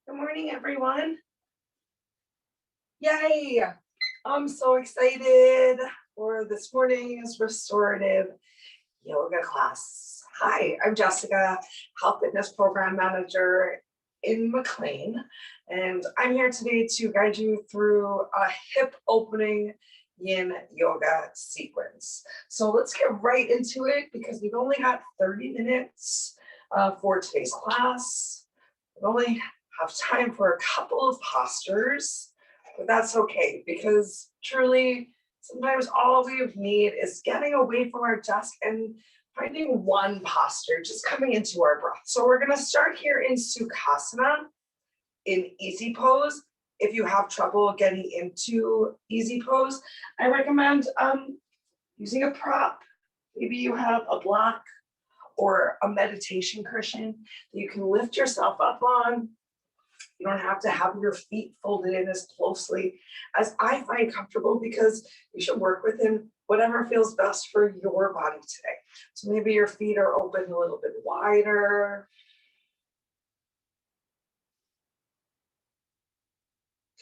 Good morning, everyone. Yay! I'm so excited for this morning's restorative yoga class. Hi, I'm Jessica, Health Fitness Program Manager in McLean, and I'm here today to guide you through a hip opening Yin Yoga sequence. So let's get right into it because we've only got 30 minutes for today's class. We only have time for a couple of postures, but that's okay because truly sometimes all we need is getting away from our desk and finding one posture, just coming into our breath. So we're going to start here in Sukhasana in easy pose. If you have trouble getting into easy pose, I recommend using a prop. Maybe you have a block or a meditation cushion that you can lift yourself up on. You don't have to have your feet folded in as closely as I find comfortable because you should work within whatever feels best for your body today. So maybe your feet are open a little bit wider.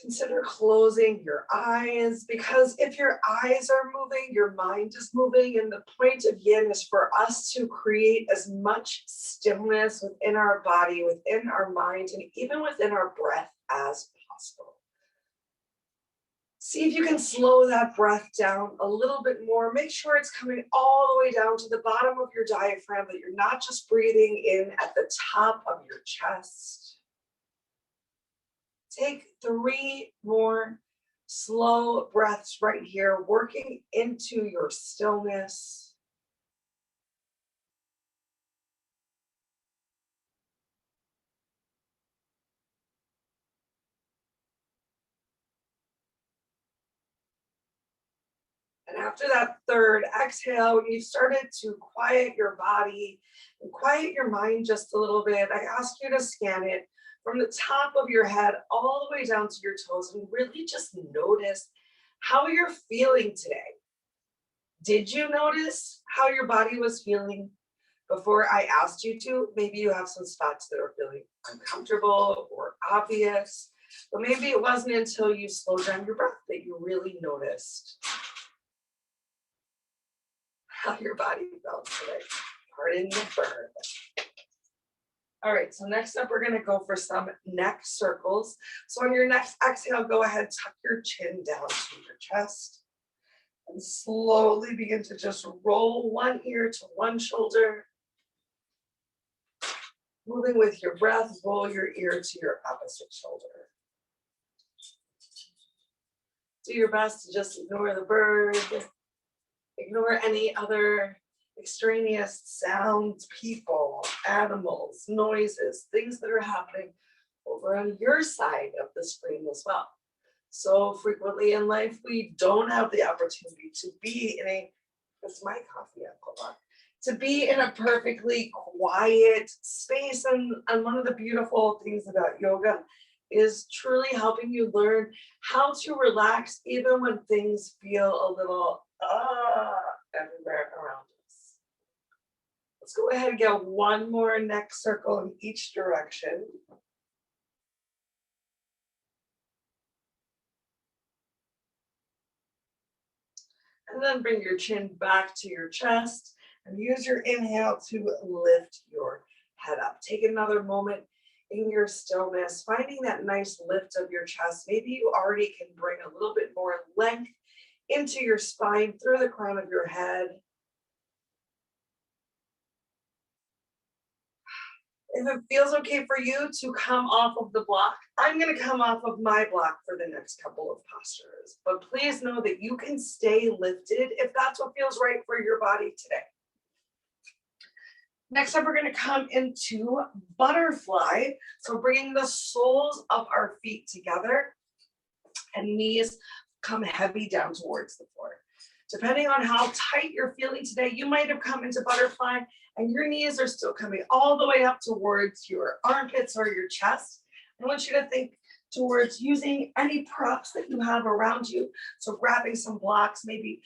Consider closing your eyes because if your eyes are moving, your mind is moving. And the point of Yin is for us to create as much stillness within our body, within our mind, and even within our breath as possible. See if you can slow that breath down a little bit more. Make sure it's coming all the way down to the bottom of your diaphragm, that you're not just breathing in at the top of your chest. Take 3 more slow breaths right here, working into your stillness. And after that third exhale, when you've started to quiet your body and quiet your mind just a little bit, I ask you to scan it from the top of your head all the way down to your toes and really just notice how you're feeling today. Did you notice how your body was feeling before I asked you to? Maybe you have some spots that are feeling uncomfortable or obvious, but maybe it wasn't until you slowed down your breath that you really noticed how your body felt today. Pardon the burn. All right, so next up, we're gonna go for some neck circles. So on your next exhale, go ahead, tuck your chin down to your chest and slowly begin to just roll one ear to one shoulder. Moving with your breath, roll your ear to your opposite shoulder. Do your best to just ignore the bird, ignore any other extraneous sounds, people, animals, noises, things that are happening over on your side of the screen as well. So frequently in life, we don't have the opportunity to be in that's my coffee, Uncle, to be in a perfectly quiet space. And one of the beautiful things about yoga is truly helping you learn how to relax even when things feel a little everywhere around us. Let's go ahead and get one more neck circle in each direction. And then bring your chin back to your chest and use your inhale to lift your head up. Take another moment in your stillness, finding that nice lift of your chest. Maybe you already can bring a little bit more length into your spine through the crown of your head. If it feels okay for you to come off of the block, I'm going to come off of my block for the next couple of postures. But please know that you can stay lifted if that's what feels right for your body today. Next up, we're going to come into butterfly. So bringing the soles of our feet together and knees come heavy down towards the floor. Depending on how tight you're feeling today, you might have come into butterfly and your knees are still coming all the way up towards your armpits or your chest. I want you to think towards using any props that you have around you. So grabbing some blocks, maybe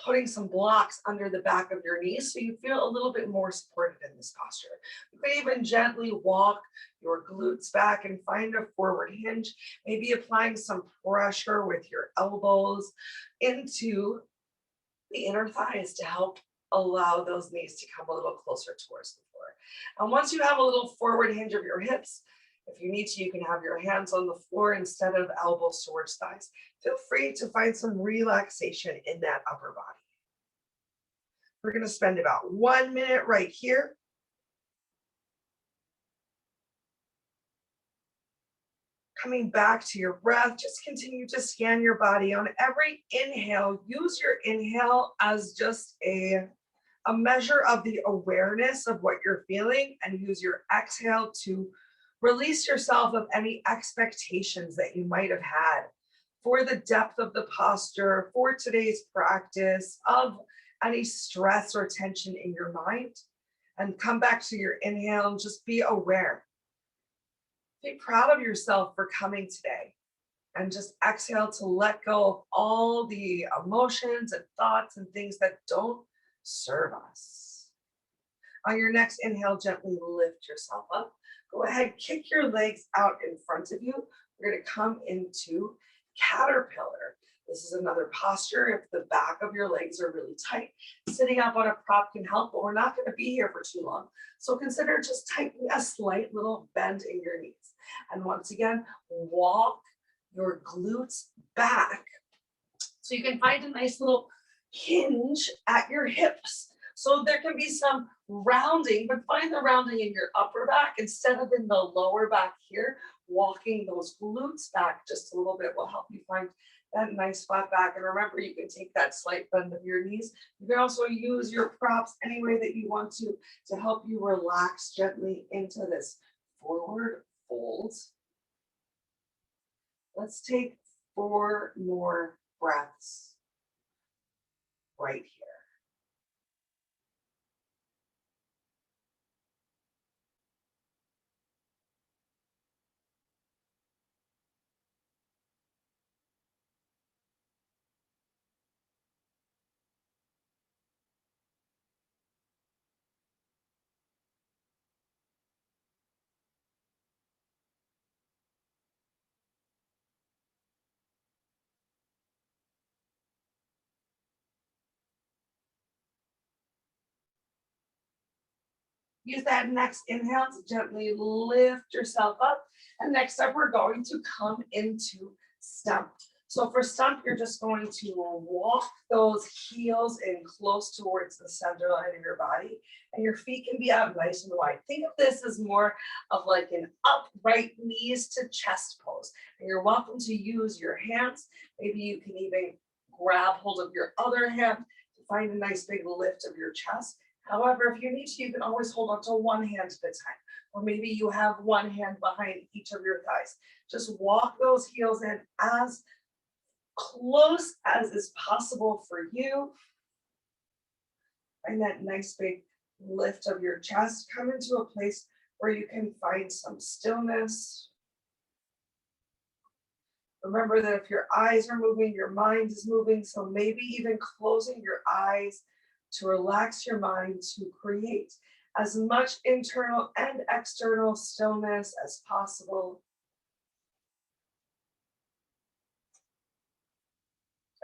putting some blocks under the back of your knees so you feel a little bit more supported in this posture. You could even gently walk your glutes back and find a forward hinge, maybe applying some pressure with your elbows into the inner thighs to help allow those knees to come a little closer towards the floor. And once you have a little forward hinge of your hips, if you need to, you can have your hands on the floor instead of elbows towards thighs. Feel free to find some relaxation in that upper body. We're going to spend about 1 minute right here. Coming back to your breath, just continue to scan your body. On every inhale, use your inhale as just a measure of the awareness of what you're feeling, and use your exhale to release yourself of any expectations that you might have had for the depth of the posture, for today's practice, of any stress or tension in your mind. And come back to your inhale and just be aware. Be proud of yourself for coming today. And just exhale to let go of all the emotions and thoughts and things that don't serve us. On your next inhale, gently lift yourself up. Go ahead, kick your legs out in front of you. We're going to come into caterpillar. This is another posture if the back of your legs are really tight. Sitting up on a prop can help, but we're not going to be here for too long. So consider just taking a slight little bend in your knees. And once again, walk your glutes back so you can find a nice little hinge at your hips. So there can be some rounding, but find the rounding in your upper back instead of in the lower back here. Walking those glutes back just a little bit will help you find that nice flat back. And remember, you can take that slight bend of your knees. You can also use your props any way that you want to help you relax gently into this forward fold. Let's take 4 more breaths right here. Use that next inhale to gently lift yourself up. And next up, we're going to come into stump. So for stump, you're just going to walk those heels in close towards the center line of your body. And your feet can be out nice and wide. Think of this as more of like an upright knees to chest pose. And you're welcome to use your hands. Maybe you can even grab hold of your other hand to find a nice big lift of your chest. However, if you need to, you can always hold on to one hand at a time, or maybe you have one hand behind each of your thighs. Just walk those heels in as close as is possible for you. Find that nice big lift of your chest. Come into a place where you can find some stillness. Remember that if your eyes are moving, your mind is moving, so maybe even closing your eyes to relax your mind, to create as much internal and external stillness as possible.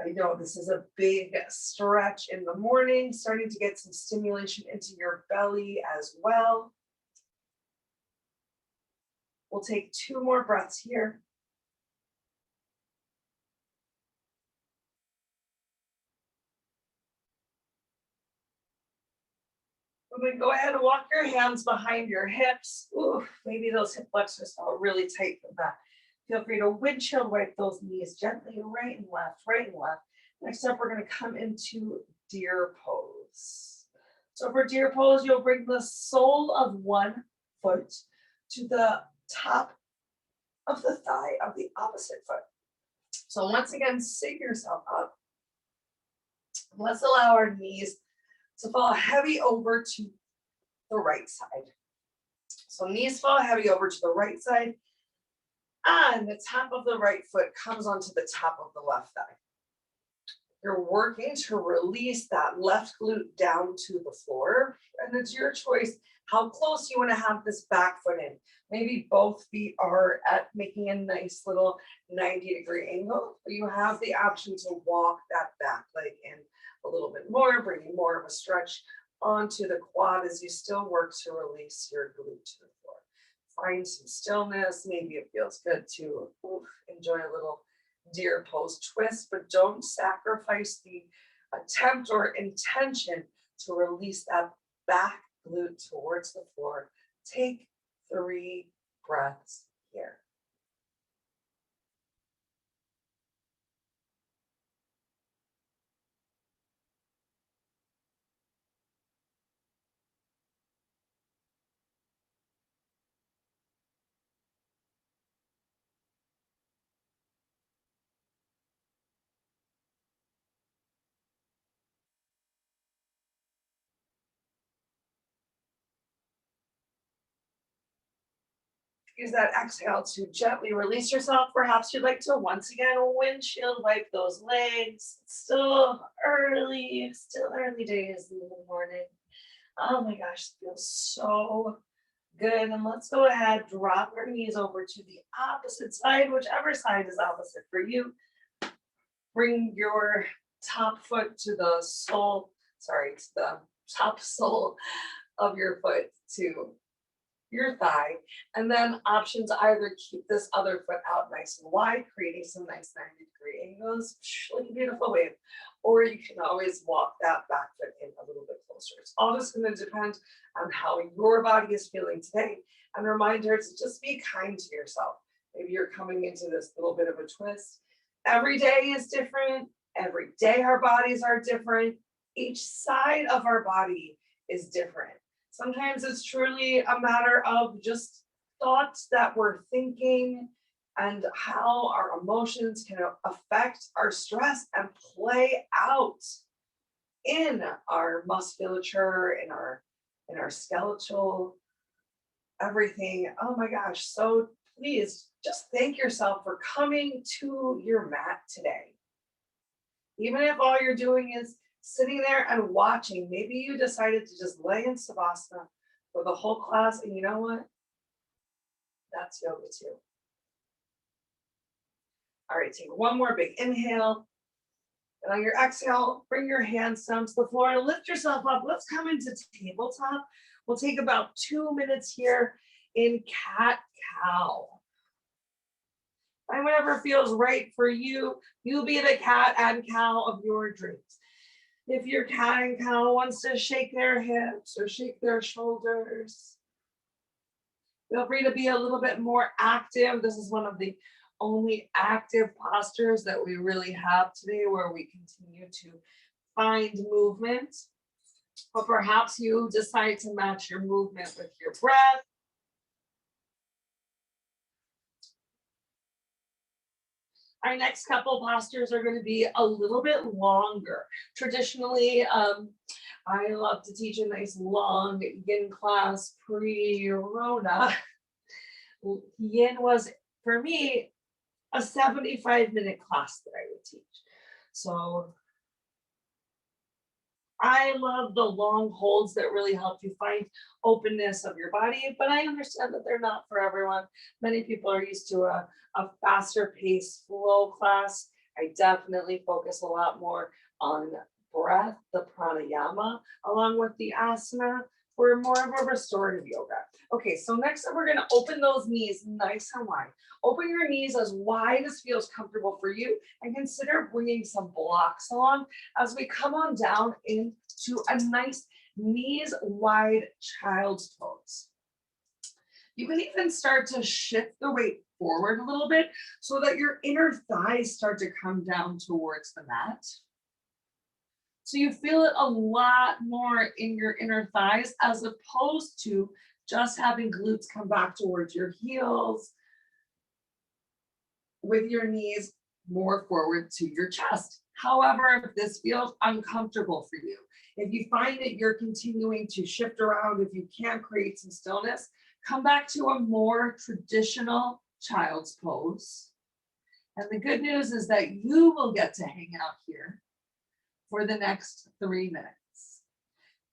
I know this is a big stretch in the morning, starting to get some stimulation into your belly as well. We'll take 2 more breaths here. And then go ahead and walk your hands behind your hips. Ooh, maybe those hip flexors felt really tight from that. Feel free to windshield wipe those knees gently right and left, right and left. Next up, we're going to come into deer pose. So for deer pose, you'll bring the sole of one foot to the top of the thigh of the opposite foot. So once again, sit yourself up. Let's allow our knees to fall heavy over to the right side. So knees fall heavy over to the right side, and the top of the right foot comes onto the top of the left thigh. You're working to release that left glute down to the floor, and it's your choice how close you want to have this back foot in. Maybe both feet are at making a nice little 90-degree angle, but you have the option to walk that back leg in a little bit more, bringing more of a stretch onto the quad as you still work to release your glute to the floor. Find some stillness. Maybe it feels good to enjoy a little deer pose twist, but don't sacrifice the attempt or intention to release that back glute towards the floor. Take 3 breaths here. Use that exhale to gently release yourself. Perhaps you'd like to once again windshield wipe those legs. It's still early days in the morning. Oh my gosh, it feels so good. And let's go ahead, drop your knees over to the opposite side, whichever side is opposite for you. Bring your top foot to the top sole of your foot to your thigh, and then options either keep this other foot out nice and wide, creating some nice 90-degree angles, like a beautiful wave, or you can always walk that back foot in a little bit closer. It's all just going to depend on how your body is feeling today. And a reminder to just be kind to yourself. Maybe you're coming into this little bit of a twist. Every day is different. Every day our bodies are different. Each side of our body is different. Sometimes it's truly a matter of just thoughts that we're thinking and how our emotions can affect our stress and play out in our musculature, in our skeletal, everything. Oh my gosh. So please just thank yourself for coming to your mat today. Even if all you're doing is sitting there and watching, maybe you decided to just lay in Savasana for the whole class, and you know what? That's yoga too. All right, take one more big inhale. And on your exhale, bring your hands down to the floor and lift yourself up. Let's come into tabletop. We'll take about 2 minutes here in cat-cow. Find whatever feels right for you. You be the cat and cow of your dreams. If your cat and cow wants to shake their hips or shake their shoulders, feel free to be a little bit more active. This is one of the only active postures that we really have today, where we continue to find movement. But perhaps you decide to match your movement with your breath. Our next couple postures are going to be a little bit longer. Traditionally, I love to teach a nice long yin class pre-Rona. Yin was, for me, a 75-minute class that I would teach. So I love the long holds that really help you find openness of your body, but I understand that they're not for everyone. Many people are used to a faster paced flow class. I definitely focus a lot more on breath, the pranayama, along with the asana, for more of a restorative yoga. Okay, so next up, we're gonna open those knees nice and wide. Open your knees as wide as feels comfortable for you, and consider bringing some blocks along as we come on down into a nice knees wide child's pose. You can even start to shift the weight forward a little bit so that your inner thighs start to come down towards the mat. So you feel it a lot more in your inner thighs, as opposed to just having glutes come back towards your heels with your knees more forward to your chest. However, if this feels uncomfortable for you, if you find that you're continuing to shift around, if you can't create some stillness, come back to a more traditional child's pose. And the good news is that you will get to hang out here for the next 3 minutes.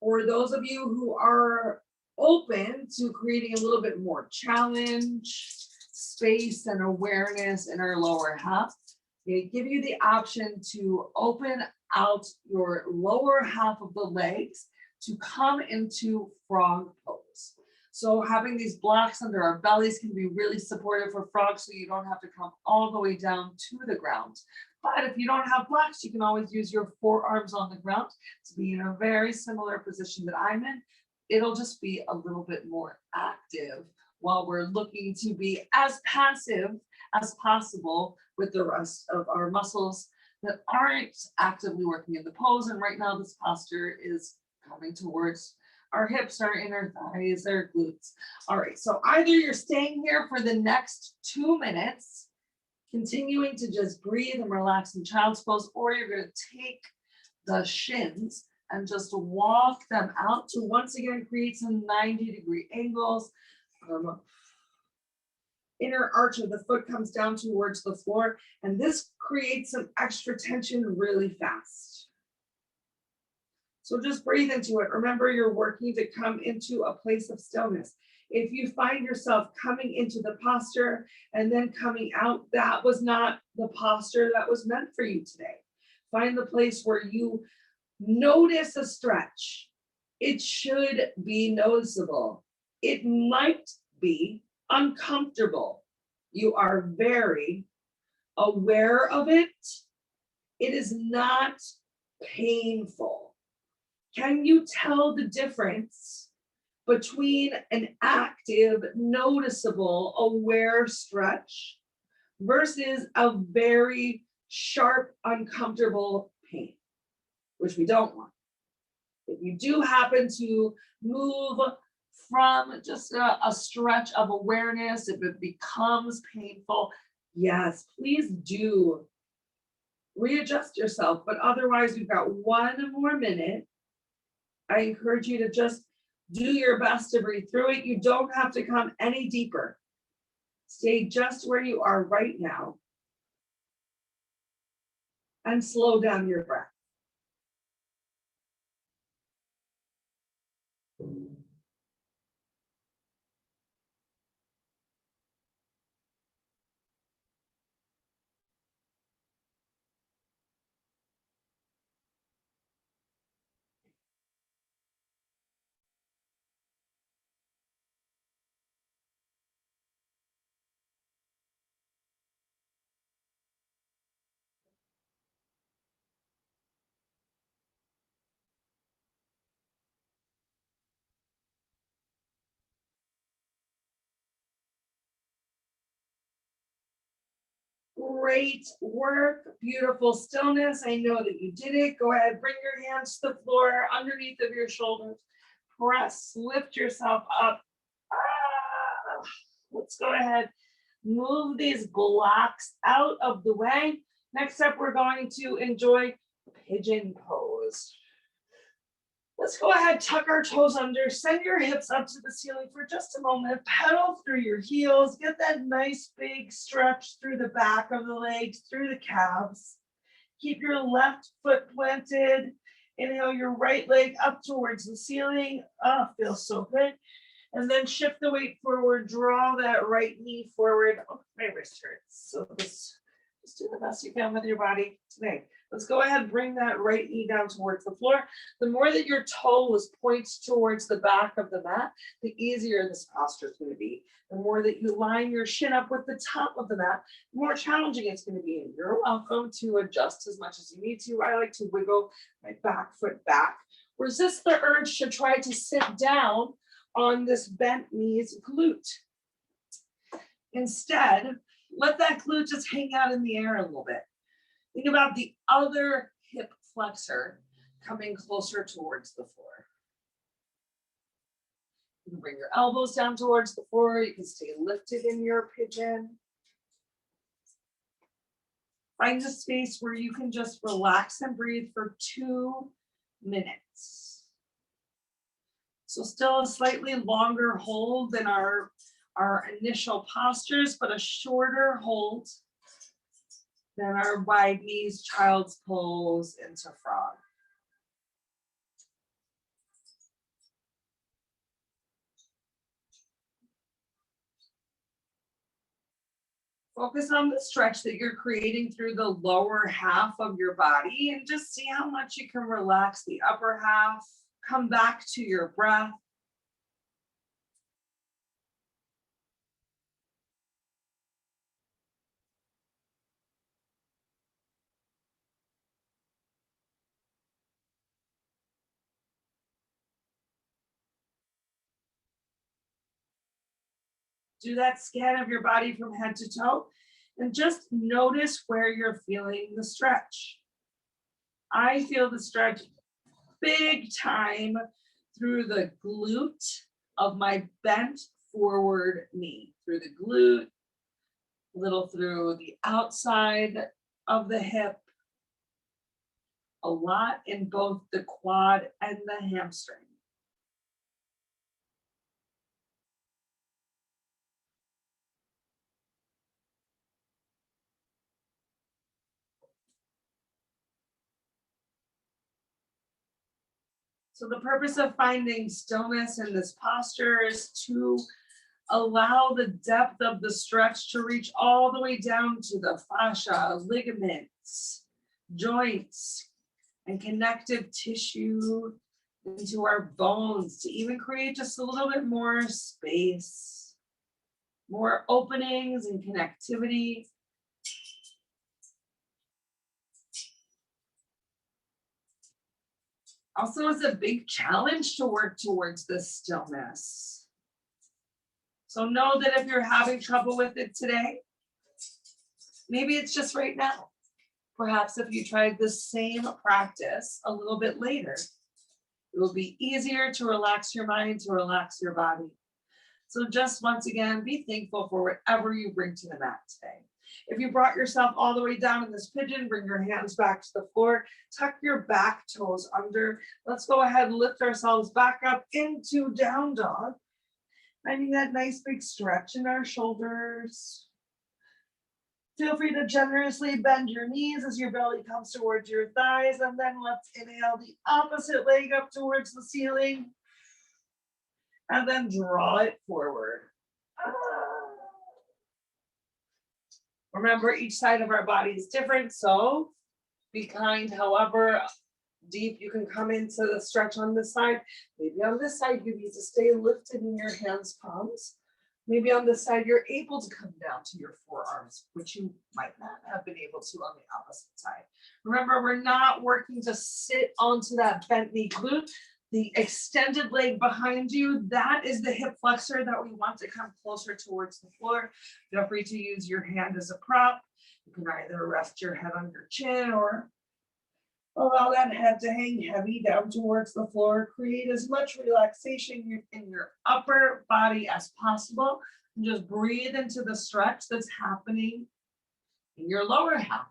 For those of you who are open to creating a little bit more challenge, space, and awareness in our lower half, they give you the option to open out your lower half of the legs to come into frog pose. So having these blocks under our bellies can be really supportive for frogs, so you don't have to come all the way down to the ground. But if you don't have blocks, you can always use your forearms on the ground to be in a very similar position that I'm in. It'll just be a little bit more active while we're looking to be as passive as possible with the rest of our muscles that aren't actively working in the pose. And right now this posture is coming towards our hips, our inner thighs, our glutes. All right, so either you're staying here for the next 2 minutes, continuing to just breathe and relax in child's pose, or you're going to take the shins and just walk them out to once again create some 90-degree angles. Inner arch of the foot comes down towards the floor, and this creates some extra tension really fast. So just breathe into it. Remember, you're working to come into a place of stillness. If you find yourself coming into the posture and then coming out, that was not the posture that was meant for you today. Find the place where you notice a stretch. It should be noticeable. It might be uncomfortable. You are very aware of it. It is not painful. Can you tell the difference between an active, noticeable, aware stretch versus a very sharp, uncomfortable pain, which we don't want? If you do happen to move from just a stretch of awareness, if it becomes painful, yes, please do readjust yourself. But otherwise, we've got 1 more minute. I encourage you to just do your best to breathe through it. You don't have to come any deeper. Stay just where you are right now and slow down your breath. Great work, beautiful stillness. I know that you did it. Go ahead, bring your hands to the floor underneath of your shoulders. Press, lift yourself up. Let's go ahead, move these blocks out of the way. Next up, we're going to enjoy pigeon pose. Let's go ahead, tuck our toes under, send your hips up to the ceiling for just a moment, pedal through your heels, get that nice big stretch through the back of the legs, through the calves. Keep your left foot planted. Inhale your right leg up towards the ceiling. Oh, feels so good. And then shift the weight forward, draw that right knee forward. Oh, my wrist hurts. So just do the best you can with your body today. Let's go ahead, bring that right knee down towards the floor. The more that your toes point towards the back of the mat, the easier this posture is going to be. The more that you line your shin up with the top of the mat, the more challenging it's going to be. And you're welcome to adjust as much as you need to. I like to wiggle my back foot back. Resist the urge to try to sit down on this bent knees glute. Instead, let that glute just hang out in the air a little bit. Think about the other hip flexor coming closer towards the floor. You can bring your elbows down towards the floor. You can stay lifted in your pigeon. Find a space where you can just relax and breathe for 2 minutes. So still a slightly longer hold than our initial postures, but a shorter hold than our wide knees, child's pose into frog. Focus on the stretch that you're creating through the lower half of your body and just see how much you can relax the upper half. Come back to your breath. Do that scan of your body from head to toe and just notice where you're feeling the stretch. I feel the stretch big time through the glute of my bent forward knee, through the glute, a little through the outside of the hip, a lot in both the quad and the hamstring. So the purpose of finding stillness in this posture is to allow the depth of the stretch to reach all the way down to the fascia, ligaments, joints, and connective tissue into our bones to even create just a little bit more space, more openings and connectivity. Also, it's a big challenge to work towards this stillness. So know that if you're having trouble with it today, maybe it's just right now. Perhaps if you tried the same practice a little bit later, it will be easier to relax your mind, to relax your body. So just once again, be thankful for whatever you bring to the mat today. If you brought yourself all the way down in this pigeon, bring your hands back to the floor, tuck your back toes under. Let's go ahead and lift ourselves back up into down dog. Finding that nice big stretch in our shoulders. Feel free to generously bend your knees as your belly comes towards your thighs, and then let's inhale the opposite leg up towards the ceiling, and then draw it forward. Remember, each side of our body is different, so be kind. However deep you can come into the stretch on this side. Maybe on this side you need to stay lifted in your hands, palms. Maybe on this side you're able to come down to your forearms, which you might not have been able to on the opposite side. Remember, we're not working to sit onto that bent knee glute. The extended leg behind you, that is the hip flexor that we want to come closer towards the floor. Feel free to use your hand as a prop. You can either rest your head on your chin or allow that head to hang heavy down towards the floor. Create as much relaxation in your upper body as possible. And just breathe into the stretch that's happening in your lower half.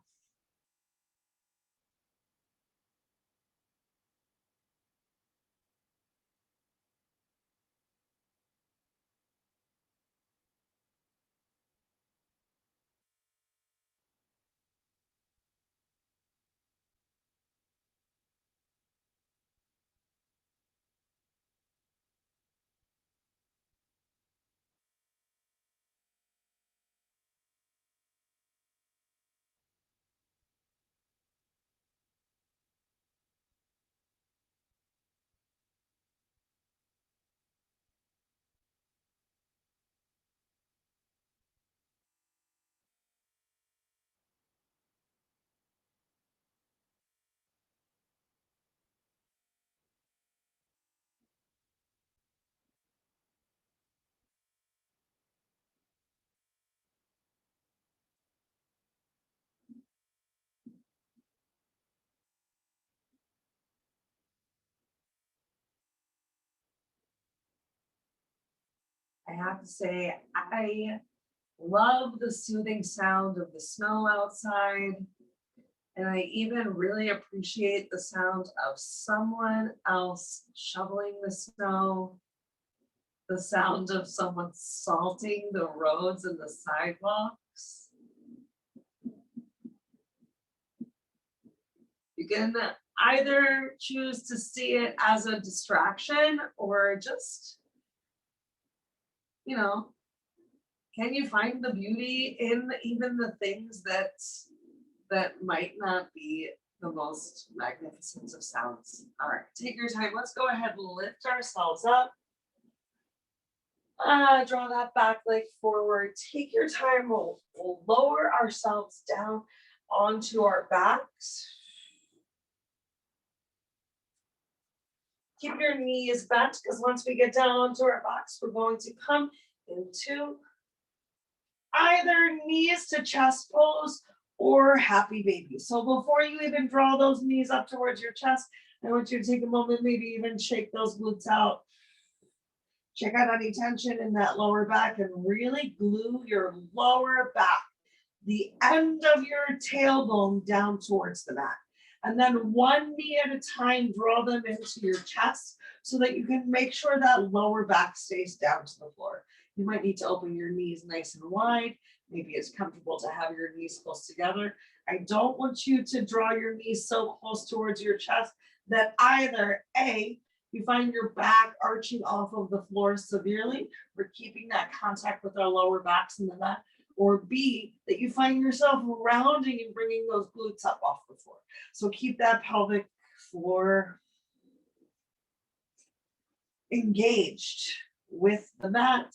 I have to say, I love the soothing sound of the snow outside. And I even really appreciate the sound of someone else shoveling the snow, the sound of someone salting the roads and the sidewalks. You can either choose to see it as a distraction or just, Can you find the beauty in even the things that might not be the most magnificent of sounds? All right, take your time. Let's go ahead and lift ourselves up. Draw that back leg forward. Take your time. We'll lower ourselves down onto our backs. Keep your knees bent, because once we get down onto our backs, we're going to come into either knees to chest pose or happy baby. So before you even draw those knees up towards your chest, I want you to take a moment, maybe even shake those glutes out. Check out any tension in that lower back and really glue your lower back, the end of your tailbone down towards the mat. And then one knee at a time, draw them into your chest so that you can make sure that lower back stays down to the floor. You might need to open your knees nice and wide. Maybe it's comfortable to have your knees close together. I don't want you to draw your knees so close towards your chest that either A, you find your back arching off of the floor severely. We're keeping that contact with our lower backs in the mat. Or B, that you find yourself rounding and bringing those glutes up off the floor. So keep that pelvic floor engaged with the mat.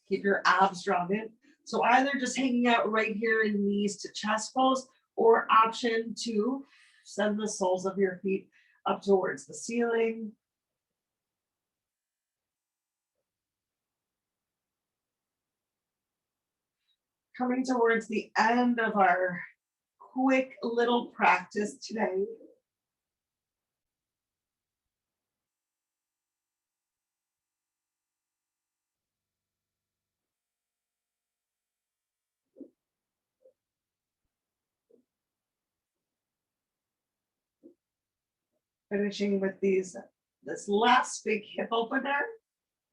Keep your abs drawn in. So either just hanging out right here in knees to chest pose, or option two, send the soles of your feet up towards the ceiling. Coming towards the end of our quick little practice today. Finishing with this last big hip opener.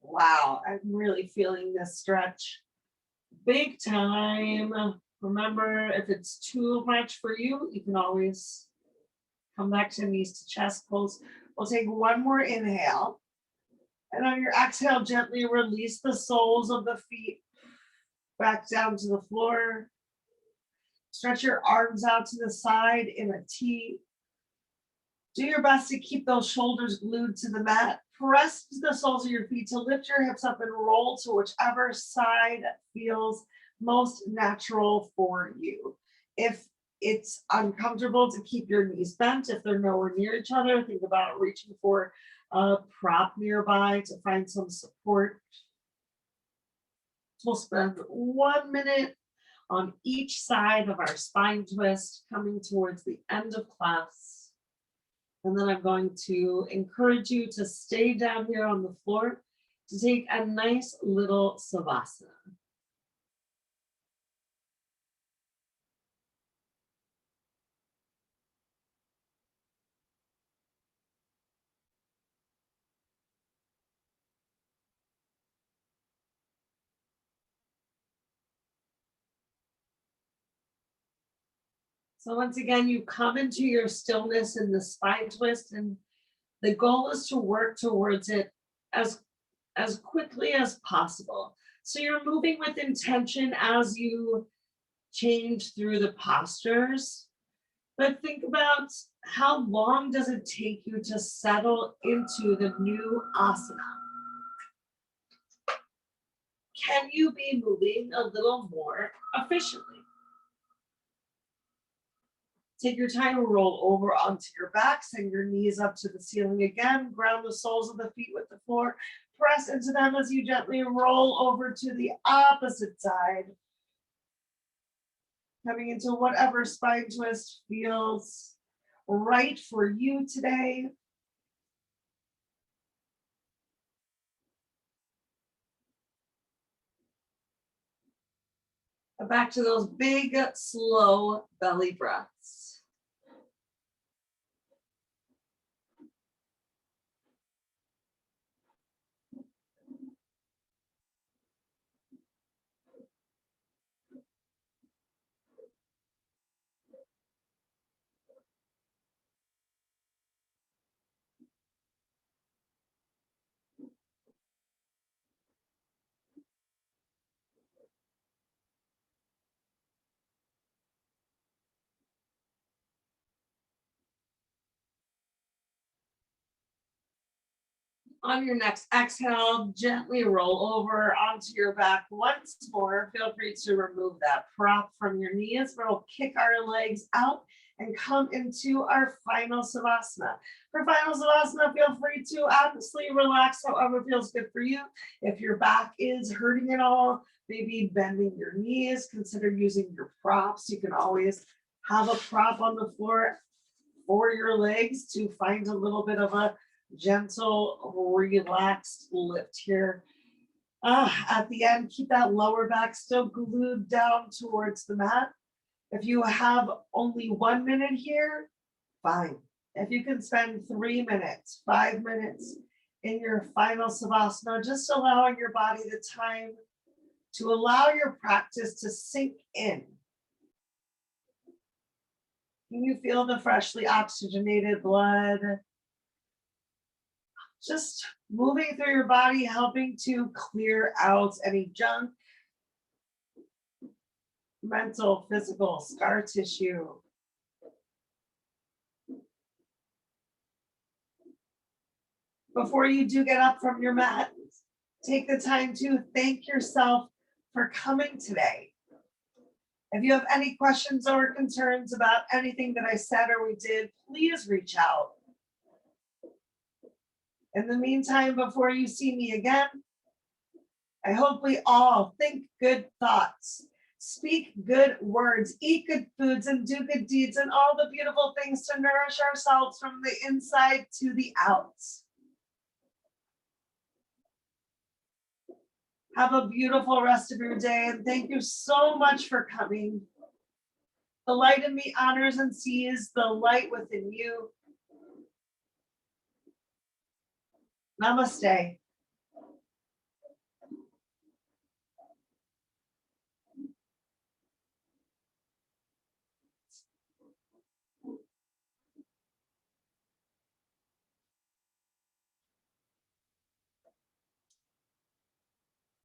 Wow, I'm really feeling this stretch big time. Remember, if it's too much for you, you can always come back to knees to chest pose. We'll take one more inhale. And on your exhale, gently release the soles of the feet back down to the floor. Stretch your arms out to the side in a T. Do your best to keep those shoulders glued to the mat. Press the soles of your feet to lift your hips up and roll to whichever side feels most natural for you. If it's uncomfortable to keep your knees bent, if they're nowhere near each other, think about reaching for a prop nearby to find some support. We'll spend 1 minute on each side of our spine twist, coming towards the end of class. And then I'm going to encourage you to stay down here on the floor to take a nice little savasana. So once again, you come into your stillness in the spine twist, and the goal is to work towards it as quickly as possible. So you're moving with intention as you change through the postures, but think about how long does it take you to settle into the new asana? Can you be moving a little more efficiently? Take your time and roll over onto your back, send your knees up to the ceiling again, ground the soles of the feet with the floor, press into them as you gently roll over to the opposite side. Coming into whatever spine twist feels right for you today. And back to those big, slow belly breaths. On your next exhale, gently roll over onto your back once more. Feel free to remove that prop from your knees. We'll kick our legs out and come into our final savasana. For final savasana, feel free to obviously relax however feels good for you. If your back is hurting at all, maybe bending your knees, consider using your props. You can always have a prop on the floor for your legs to find a little bit of a gentle, relaxed lift here. At the end, keep that lower back still glued down towards the mat. If you have only 1 minute here, fine. If you can spend 3 minutes, 5 minutes in your final savasana, just allowing your body the time to allow your practice to sink in. Can you feel the freshly oxygenated blood? Just moving through your body, helping to clear out any junk, mental, physical, scar tissue. Before you do get up from your mat, take the time to thank yourself for coming today. If you have any questions or concerns about anything that I said or we did, please reach out. In the meantime, before you see me again, I hope we all think good thoughts, speak good words, eat good foods, and do good deeds, and all the beautiful things to nourish ourselves from the inside to the out. Have a beautiful rest of your day, and thank you so much for coming. The light in me honors and sees the light within you. Namaste.